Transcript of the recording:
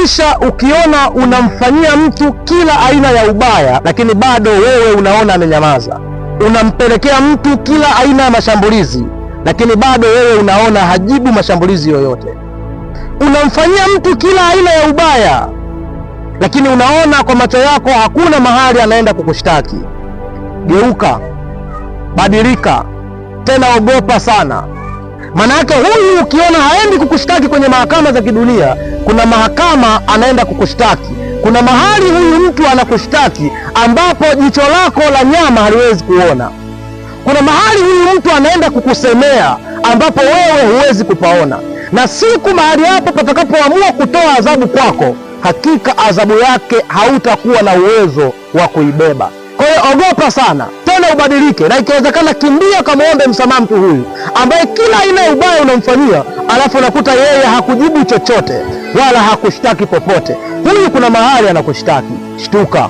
Maisha ukiona unamfanyia mtu kila aina ya ubaya, lakini bado wewe unaona amenyamaza. Unampelekea mtu kila aina ya mashambulizi, lakini bado wewe unaona hajibu mashambulizi yoyote. Unamfanyia mtu kila aina ya ubaya, lakini unaona kwa macho yako hakuna mahali anaenda kukushtaki. Geuka, badilika, tena ogopa sana. Maana yake huyu ukiona haendi kukushtaki kwenye mahakama za kidunia, kuna mahakama anaenda kukushtaki. Kuna mahali huyu mtu anakushtaki ambapo jicho lako la nyama haliwezi kuona. Kuna mahali huyu mtu anaenda kukusemea ambapo wewe huwezi kupaona. Na siku mahali hapo patakapoamua kutoa adhabu kwako, hakika adhabu yake hautakuwa na uwezo wa kuibeba. Kwa hiyo ogopa sana, tena ubadilike, na ikiwezekana kimbia kamwombe msamaha mtu huyu ambaye kila aina ya ubaya unamfanyia, alafu unakuta yeye hakujibu chochote wala hakushtaki popote. Huyu kuna mahali anakushtaki. Shtuka.